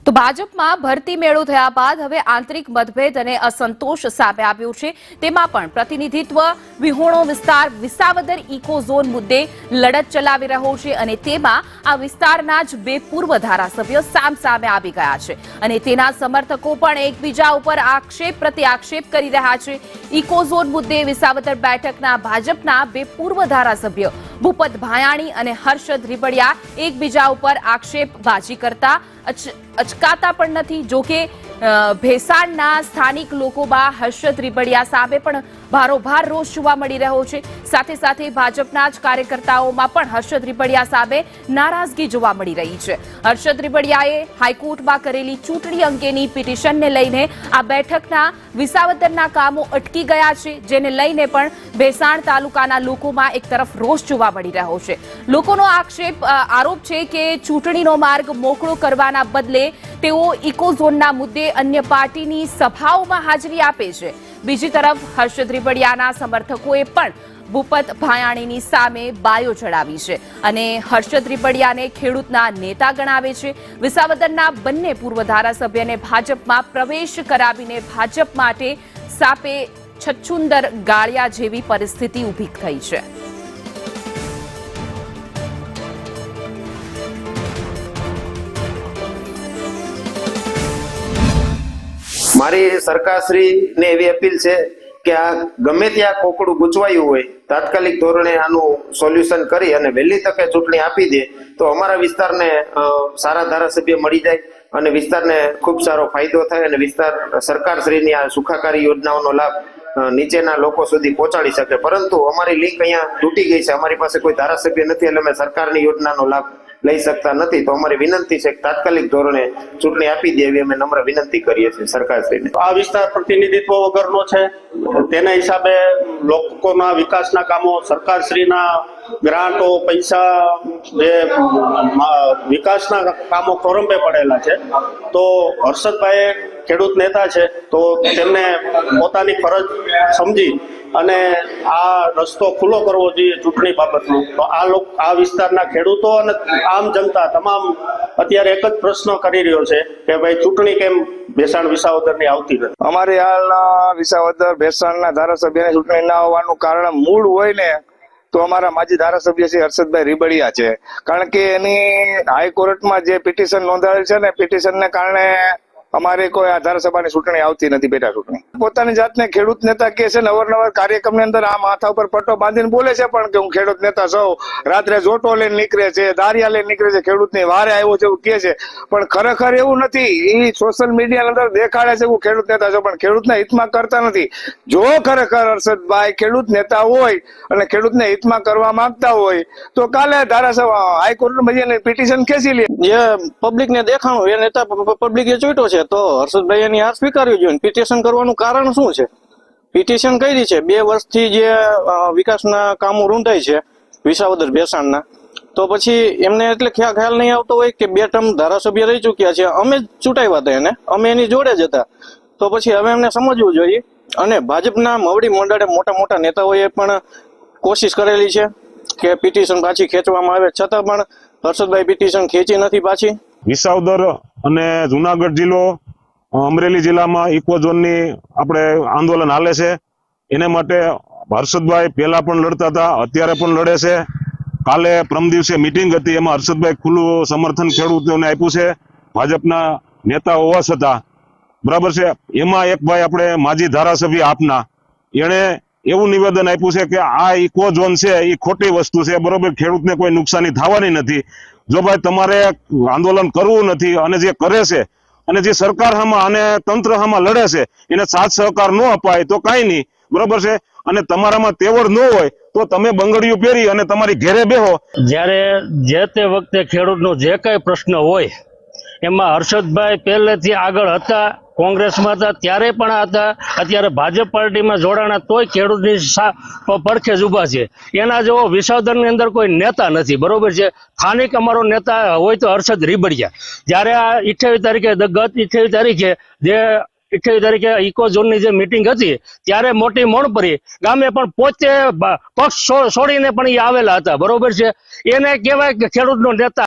તો ભાજપમાં ભરતી મેળો થયા બાદ હવે આંતરિક મતભેદ અને અસંતોષ સામે આવ્યો છે। તેમાં પણ પ્રતિનિધિત્વ વિહોણો વિસ્તાર વિસાવદર ઇકો ઝોન મુદ્દે લડત ચલાવી રહ્યો છે અને તેમાં આ વિસ્તારના જ બે પૂર્વ ધારાસભ્યો સામસામે આવી ગયા છે અને તેના સમર્થકો પણ એકબીજા ઉપર આક્ષેપ પ્રતિ આક્ષેપ કરી રહ્યા છે। ઇકો ઝોન મુદ્દે વિસાવદર બેઠકના ભાજપના બે પૂર્વ ધારાસભ્ય ભૂપત ભાયાણી અને હર્ષદ રીબડિયા એકબીજા ઉપર આક્ષેપબાજી કરતા અચકાતા પણ નથી। જો કે ભેસાણના સ્થાનિક લોકોમાં હર્ષદ રીબડિયા સામે પણ ભારોભાર રોષ જોવા મળી રહ્યો છે। સાથે સાથે ભાજપના જ કાર્યકર્તાઓમાં પણ હર્ષદ રીબડિયા સામે નારાજગી જોવા મળી રહી છે। હર્ષદ રીબડિયાએ હાઈકોર્ટમાં કરેલી ચૂંટણી અંગેની પિટિશનને લઈને આ બેઠકના વિસાવદરના કામો અટકી ગયા છે, જેને લઈને પણ ભેસાણ તાલુકાના લોકોમાં એક તરફ રોષ જોવા મળી રહ્યો છે। લોકોનો આરોપ છે કે ચૂંટણીનો માર્ગ મોકળો કરવાના બદલે તેઓ ઇકો ઝોનના મુદ્દે અન્ય પાર્ટીની સભાઓમાં હાજરી આપે છે। બીજી તરફ હર્ષદ રીબડિયાના સમર્થકોએ પણ ભૂપત ભાયાણીની સામે બાયો ચડાવી છે અને હર્ષદ રીબડિયાને ખેડૂતના નેતા ગણાવે છે। વિસાવદરના બંને પૂર્વ ધારાસભ્યને ભાજપમાં પ્રવેશ કરાવીને ભાજપ માટે સાપે છચ્છુંદર ગાળિયા જેવી પરિસ્થિતિ ઊભી થઈ છે। મારી સરકારશ્રીને એવી અપીલ છે કે આ ગમે ત્યાં કોકડું ગૂંચવાયું હોય તાત્કાલિક ધોરણે આનું સોલ્યુશન કરી અને વહેલી તકે ચૂંટણી આપી દે તો અમારા વિસ્તારને સારા ધારાસભ્ય મળી જાય અને વિસ્તારને ખૂબ સારો ફાયદો થાય અને વિસ્તાર સરકારશ્રીની આ સુખાકારી યોજનાઓનો લાભ નીચેના લોકો સુધી પહોંચાડી શકે। પરંતુ અમારી લિંક અહીંયા તૂટી ગઈ છે, અમારી પાસે કોઈ ધારાસભ્ય નથી એટલે અમે સરકારની યોજનાનો લાભ લઈ શકતા નથી। તો અમારી વિનંતી છે કે તાત્કાલિક ધોરણે ચૂંટણી આપી દે એવી અમે નમ્ર વિનંતી કરીએ છીએ સરકારશ્રીને। આ વિસ્તાર પ્રતિનિધિત્વ વગરનો છે, તેના હિસાબે લોકોના વિકાસના કામો સરકારશ્રીના ગ્રાન્ટો પૈસા જે વિકાસના કામો ખોરંભે પડેલા છે। તો હર્ષદભાઈ ખેડૂત નેતા છે તો તેમને પોતાની ફરજ સમજી અને આ રસ્તો ખુલ્લો કરવો જોઈએ ચૂંટણી બાબતનો। તો આ વિસ્તારના ખેડૂતો અને આમ જનતા તમામ અત્યારે એક જ પ્રશ્ન કરી રહ્યો છે કે ભાઈ ચૂંટણી કેમ ભેસાણ વિસાવદરની આવતી નથી। અમારી હાલના વિસાવદર ભેસાણના ધારાસભ્યની ચૂંટણી ના હોવાનું કારણ મૂળ હોય ને તો અમારા માજી ધારાસભ્ય છે હર્ષદભાઈ રીબડિયા છે, કારણ કે એની હાઈકોર્ટમાં જે પિટિશન નોંધાયેલ છે ને પિટિશનને કારણે અમારે કોઈ આ ધારાસભાની ચૂંટણી આવતી નથી, પેટા ચૂંટણી। પોતાની જાતને ખેડૂત નેતા કે છે ને અવારનવાર કાર્યક્રમની અંદર આ માથા ઉપર પટ્ટો બાંધીને બોલે છે પણ કે હું ખેડૂત નેતા છું, રાત્રે જોટો લઈને નીકળે છે, દારિયા લઈને નીકળે છે, ખેડૂતની વારે આવ્યો છે એવું કે છે પણ ખરેખર એવું નથી। એ સોશિયલ મીડિયા અંદર દેખાડે છે હું ખેડૂત નેતા છું પણ ખેડૂતના હિતમાં કરતા નથી। જો ખરેખર હર્ષદભાઈ ખેડૂત નેતા હોય અને ખેડૂતને હિતમાં કરવા માંગતા હોય તો કાલે ધારાસભા હાઈકોર્ટમાં પિટિશન ખેંચી લે। જે પબ્લિકને દેખાણું એ નેતા પબ્લિકે ચોટ્યો છે તો હર્ષદભાઈ એની હાર સ્વીકારવી જોઈએ। પિટિશન કરવાનું કારણ શું છે? પિટિશન કરી છે 2 વર્ષથી જે વિકાસના કામો રૂંધાય છે વિસાવદર ભેસાણના, તો પછી એમને એટલે ખ્યાલ નહીં આવતો હોય કે 2 ટર્મ ધારાસભ્ય રહી ચુક્યા છે, અમે જ ચૂંટાવ્યા હતા એને, અમે એની જોડે જ હતા, તો પછી હવે એમને સમજવું જોઈએ। અને ભાજપના મવડી મંડળે મોટા નેતાઓએ પણ કોશિશ કરેલી છે કે પિટિશન પાછી ખેંચવામાં આવે, છતાં પણ હર્ષદભાઈ પિટિશન ખેંચી નથી પાછી। વિસાવદર અને જુનાગઢ જિલ્લો અમરેલી જિલ્લામાં ઇકો ઝોનની આપણે આંદોલન હાલે છે। એને માટે હર્ષદભાઈ પહેલા પણ લડતા હતા, અત્યારે પણ લડે છે। કાલે પ્રમ દિવસે મિટિંગ હતી, એમાં હર્ષદભાઈ ખુલ્લું સમર્થન ખેડૂતોને આપ્યું છે ભાજપના નેતા હોવા છતાં, બરાબર છે। એમાં એક ભાઈ આપણે માજી ધારાસભ્ય આપના એણે એવું નિવેદન આપ્યું છે કે આ ઇકો ઝોન છે એ ખોટી વસ્તુ છે, બરોબર, ખેડૂતને કોઈ નુકસાની થવાની નથી। જો ભાઈ તમારે આંદોલન કરવું નથી અને જે કરે છે અને જે સરકાર હામાં અને તંત્ર હામાં લડે છે એને સાથ સહકાર ન અપાય તો કાંઈ નહીં, બરોબર છે। અને તમારામાં તેવડ ન હોય તો તમે બંગડીયું પહેરી અને તમારી ઘેરે બેહો। જ્યારે જે તે વખતે ખેડૂતનો જે કઈ પ્રશ્ન હોય એમાં હર્ષદભાઈ પહેલેથી આગળ હતા, કોંગ્રેસમાં હતા ત્યારે પણ હતા, અત્યારે ભાજપ પાર્ટીમાં જોડાણા તોય ખેડૂતની પડખે જ ઊભા છે। એના જેવો વિસાવદરની અંદર કોઈ નેતા નથી, બરોબર છે। સ્થાનિક અમારો નેતા હોય તો હર્ષદ રીબડિયા, જ્યારે આ 28 તારીખે ગત 28 તારીખે જે 28 તારીખે ઇકો ઝોનની જે મિટિંગ હતી ત્યારે મોટી મોણપરી ગામે પણ પોતે પક્ષ છોડીને પણ એ આવેલા હતા, બરોબર છે। એને કહેવાય કે ખેડૂતનો નેતા।